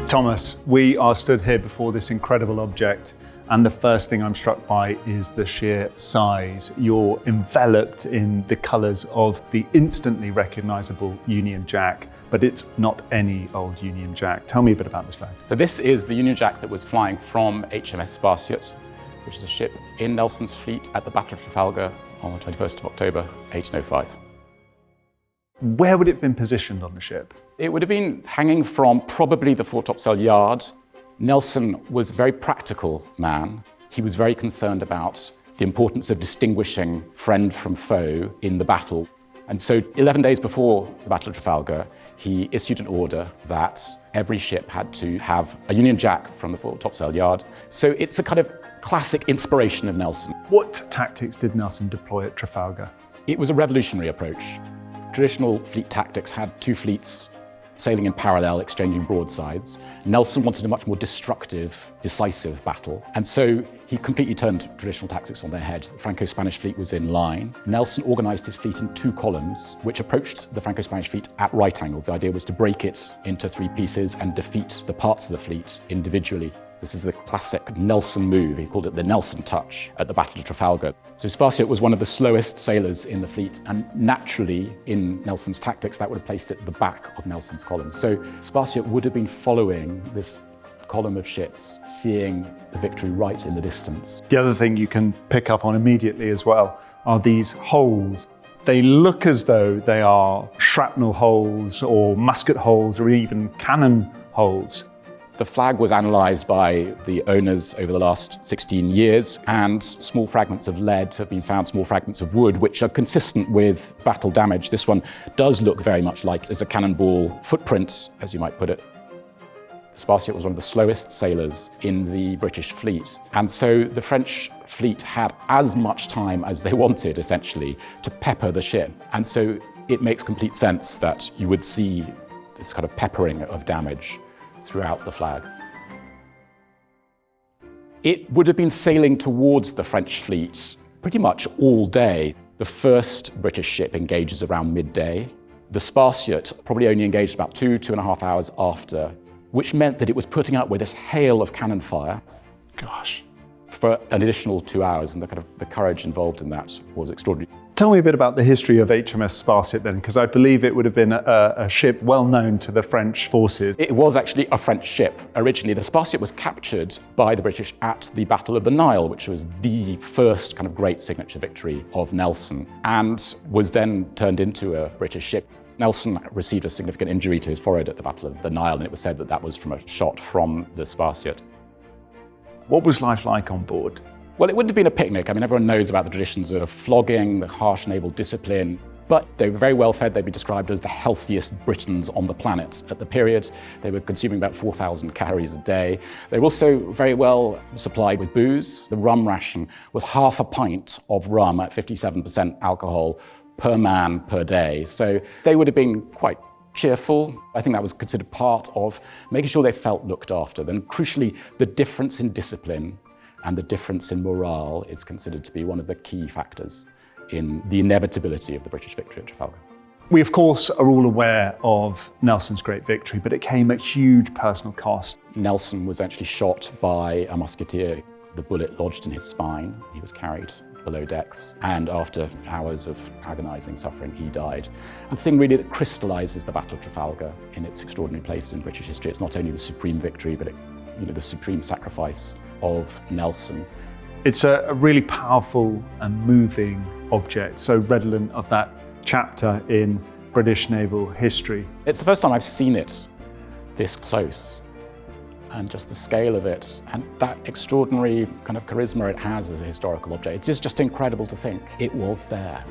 Thomas, we are stood here before this incredible object, and the first thing I'm struck by is the sheer size. You're enveloped in the colours of the instantly recognisable Union Jack, but it's not any old Union Jack. Tell me a bit about this flag. So this is the Union Jack that was flying from HMS Spartiate, which is a ship in Nelson's fleet at the Battle of Trafalgar on the 21st of October, 1805. Where would it have been positioned on the ship? It would have been hanging from probably the foretopsail yard. Nelson was a very practical man. He was very concerned about the importance of distinguishing friend from foe in the battle. And so 11 days before the Battle of Trafalgar, he issued an order that every ship had to have a Union Jack from the foretopsail yard. So it's a kind of classic inspiration of Nelson. What tactics did Nelson deploy at Trafalgar? It was a revolutionary approach. Traditional fleet tactics had two fleets sailing in parallel, exchanging broadsides. Nelson wanted a much more destructive, decisive battle. And so he completely turned traditional tactics on their head. The Franco-Spanish fleet was in line. Nelson organized his fleet in two columns, which approached the Franco-Spanish fleet at right angles. The idea was to break it into three pieces and defeat the parts of the fleet individually. This is the classic Nelson move. He called it the Nelson touch at the Battle of Trafalgar. So Spartiate was one of the slowest sailors in the fleet, and naturally, in Nelson's tactics, that would have placed it at the back of Nelson's column. So Spartiate would have been following this column of ships, seeing the victory right in the distance. The other thing you can pick up on immediately as well are these holes. They look as though they are shrapnel holes or musket holes or even cannon holes. The flag was analysed by the owners over the last 16 years, and small fragments of lead have been found, small fragments of wood, which are consistent with battle damage. This one does look very much like there's a cannonball footprint, as you might put it. Spartiate was one of the slowest sailors in the British fleet, and so the French fleet had as much time as they wanted, essentially, to pepper the ship. And so it makes complete sense that you would see this kind of peppering of damage throughout the flag. It would have been sailing towards the French fleet pretty much all day. The first British ship engages around midday. The Spartiate probably only engaged about 2.5 hours after, which meant that it was putting up with this hail of cannon fire. Gosh. For an additional 2 hours, and the courage involved in that was extraordinary. Tell me a bit about the history of HMS Spartiate then, because I believe it would have been a ship well known to the French forces. It was actually a French ship. Originally, the Spartiate was captured by the British at the Battle of the Nile, which was the first kind of great signature victory of Nelson, and was then turned into a British ship. Nelson received a significant injury to his forehead at the Battle of the Nile, and it was said that that was from a shot from the Spartiate. What was life like on board? Well, it wouldn't have been a picnic. I mean, everyone knows about the traditions of flogging, the harsh naval discipline, but they were very well fed. They'd be described as the healthiest Britons on the planet at the period. They were consuming about 4,000 calories a day. They were also very well supplied with booze. The rum ration was half a pint of rum at 57% alcohol per man per day. So they would have been quite cheerful. I think that was considered part of making sure they felt looked after. Then crucially, the difference in discipline and the difference in morale is considered to be one of the key factors in the inevitability of the British victory at Trafalgar. We, of course, are all aware of Nelson's great victory, but it came at huge personal cost. Nelson was actually shot by a musketeer. The bullet lodged in his spine. He was carried below decks, and after hours of agonising suffering, he died. The thing really that crystallises the Battle of Trafalgar in its extraordinary place in British history, it's not only the supreme victory, but the supreme sacrifice of Nelson. It's a really powerful and moving object, so redolent of that chapter in British naval history. It's the first time I've seen it this close, and just the scale of it, and that extraordinary kind of charisma it has as a historical object. It's just incredible to think it was there.